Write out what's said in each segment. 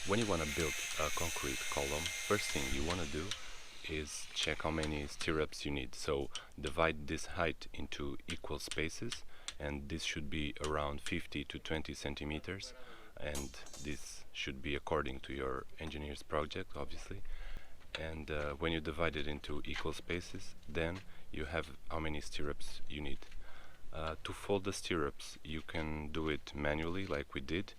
When you want to build a concrete column, first thing you want to do is check how many stirrups you need. So divide this height into equal spaces, and this should be around 50 to 20 centimeters, and this should be according to your engineer's project, obviously. And when you divide it into equal spaces, then you have how many stirrups you need. To fold the stirrups, you can do it manually like we did,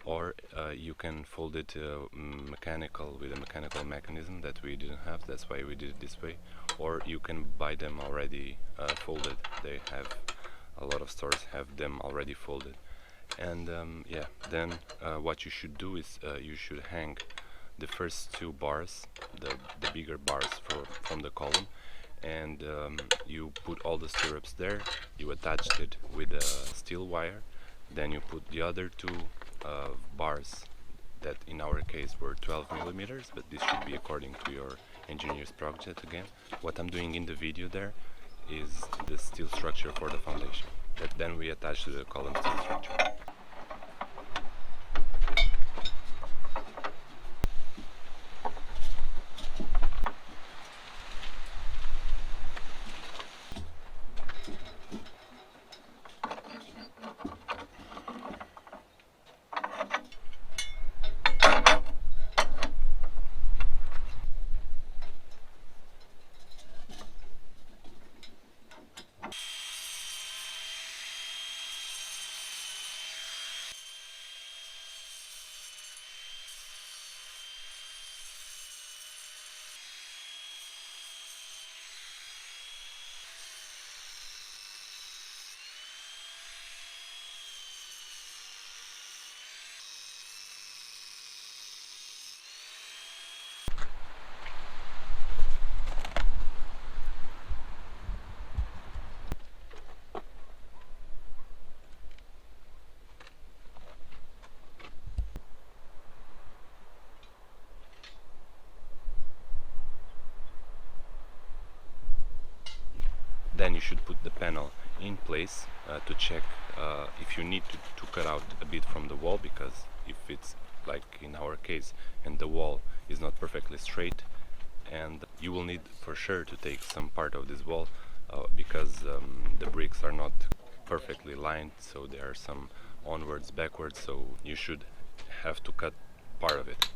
or you can fold it mechanical, with a mechanical mechanism that we didn't have. That's why we did it this way. Or you can buy them already folded. They have, a lot of stores have them already folded. And yeah, then what you should do is you should hang the first two bars, the bigger bars from the column, and you put all the stirrups there. You attached it with a steel wire. Then you put the other two bars that in our case were 12 millimeters, but this should be according to your engineer's project again. What I'm doing in the video there is the steel structure for the foundation that then we attach to the column steel structure. Then you should put the panel in place to check if you need to cut out a bit from the wall, because if it's like in our case and the wall is not perfectly straight, and you will need for sure to take some part of this wall because the bricks are not perfectly lined, so there are some onwards, backwards, so you should have to cut part of it.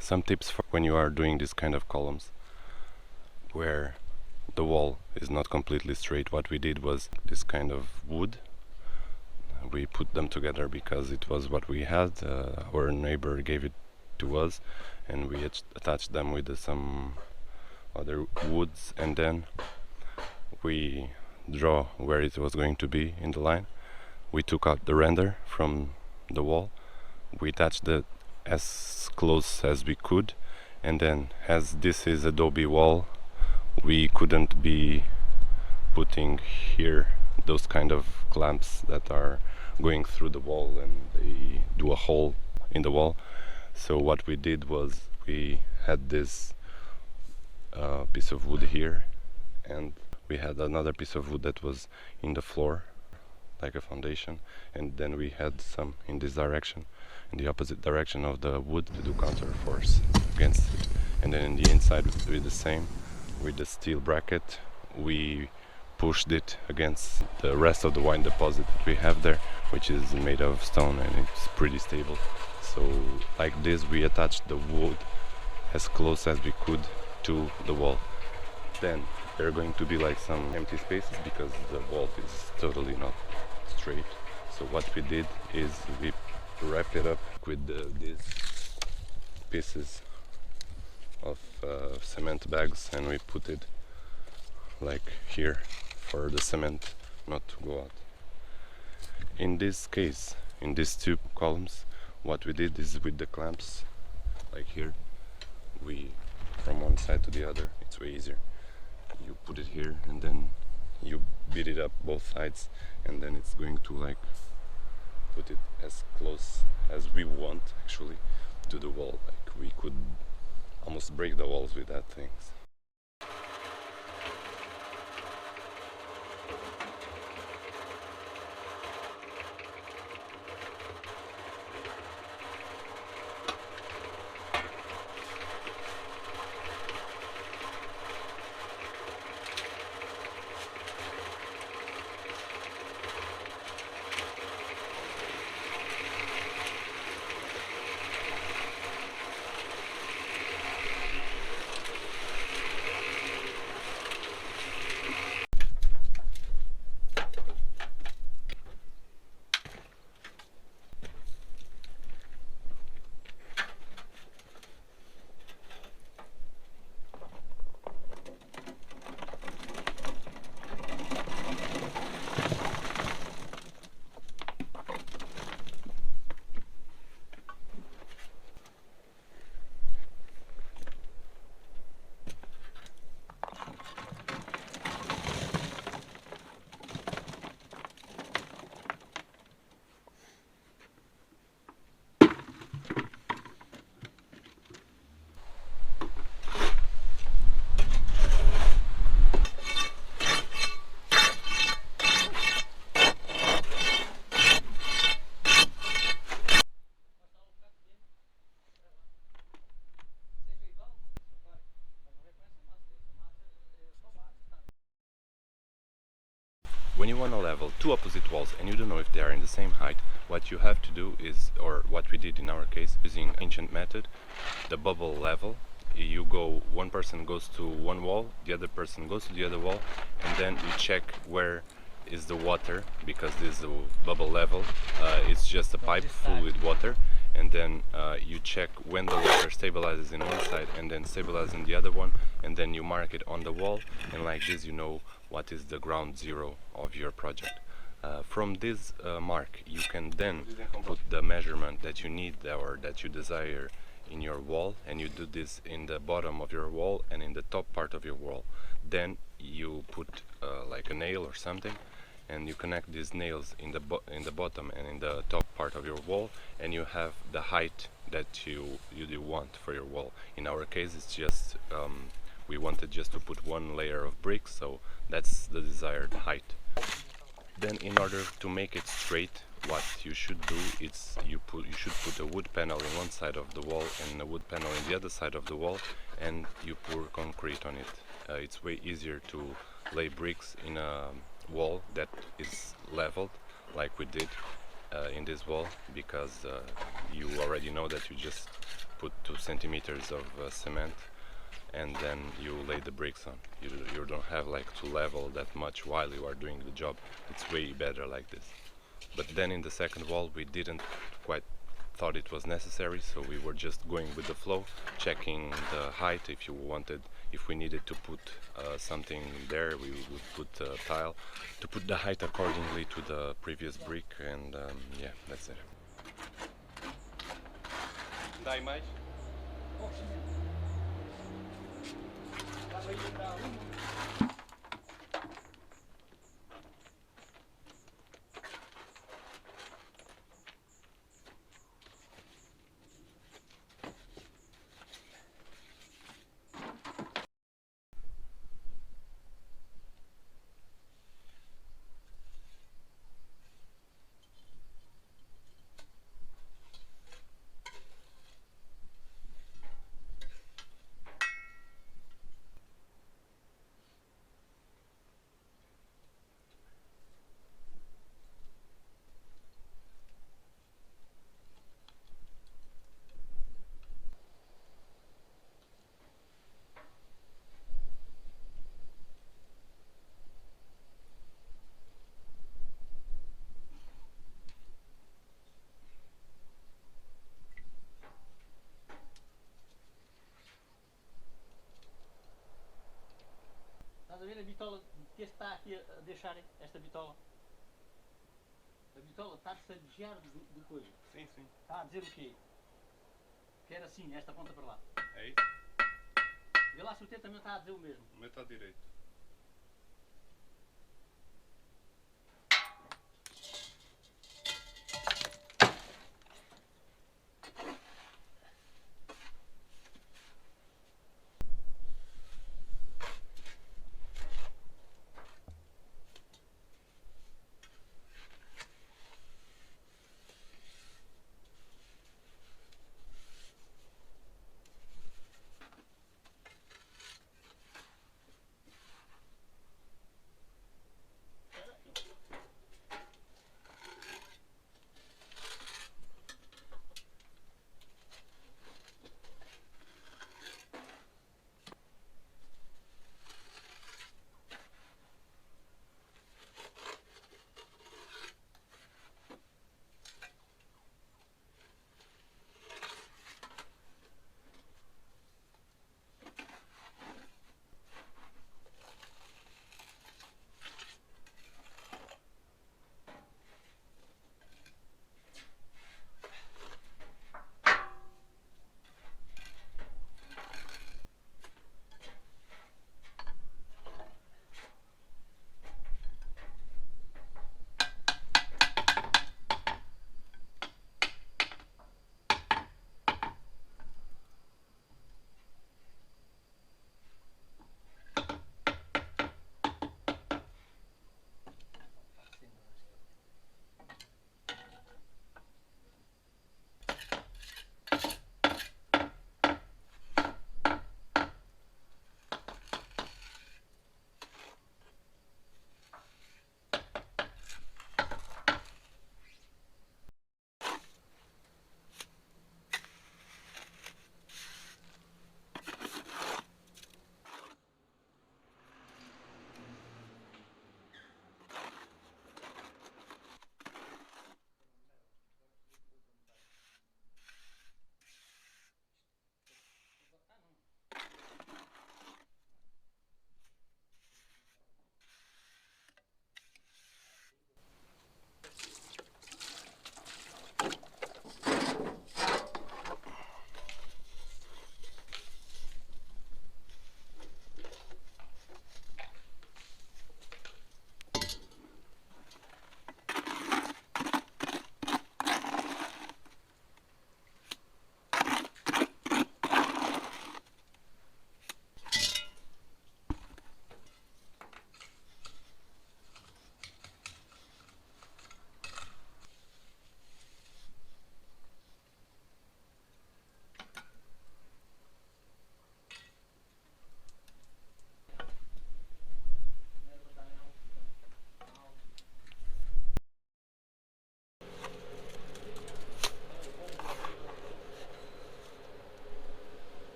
Some tips for when you are doing this kind of columns where the wall is not completely straight. What we did was this kind of wood. We put them together because it was what we had. Our neighbor gave it to us, and we attached them with some other woods, and then we draw where it was going to be in the line. We took out the render from the wall. We attached it as close as we could, and then as this is adobe wall, we couldn't be putting here those kind of clamps that are going through the wall and they do a hole in the wall. So what we did was we had this piece of wood here, and we had another piece of wood that was in the floor like a foundation, and then we had some in this direction, in the opposite direction of the wood, to do counter force against it. And then in the inside we did the same with the steel bracket. We pushed it against the rest of the wine deposit that we have there, which is made of stone and it's pretty stable. So like this we attached the wood as close as we could to the wall. Then there are going to be like some empty spaces because the wall is totally not straight. So what we did is we wrapped it up with these pieces of cement bags, and we put it like here for the cement not to go out. In this case, in these two columns, what we did is with the clamps like here, we from one side to the other, it's way easier. You put it here and then you beat it up both sides, and then it's going to like put it as close as we want actually to the wall. Like we could almost break the walls with that things. When you want to level two opposite walls and you don't know if they are in the same height, what you have to do is, or what we did in our case, using ancient method, the bubble level, you go, one person goes to one wall, the other person goes to the other wall, and then you check where is the water, because this is the bubble level, it's just a pipe full with water, and then you check when the water stabilizes in one side and then stabilizes in the other one, and then you mark it on the wall, and like this you know what is the ground zero of your project. From this mark you can then put the measurement that you need or that you desire in your wall, and you do this in the bottom of your wall and in the top part of your wall. Then you put like a nail or something, and you connect these nails in the bottom and in the top part of your wall, and you have the height that you do want for your wall. In our case it's just we wanted just to put one layer of bricks, so that's the desired height. Then in order to make it straight, what you should do is you should put a wood panel in one side of the wall and a wood panel in the other side of the wall, and you pour concrete on it. It's way easier to lay bricks in a wall that is leveled like we did in this wall, because you already know that you just put 2 centimeters of cement and then you lay the bricks on. You don't have like to level that much while you are doing the job. It's way better like this. But then in the second wall we didn't quite thought it was necessary, so we were just going with the flow, checking the height. If we needed to put something there, we would put a tile to put the height accordingly to the previous brick, and yeah, that's it. Dai mais? Estás a ver a bitola que este está aqui a deixar esta bitola? A bitola está-se a desviar de coisa. Sim, sim. Está a dizer o quê? Quero assim, esta ponta para lá. É isso? Vê lá se o T também está a dizer o mesmo. O meu está direito.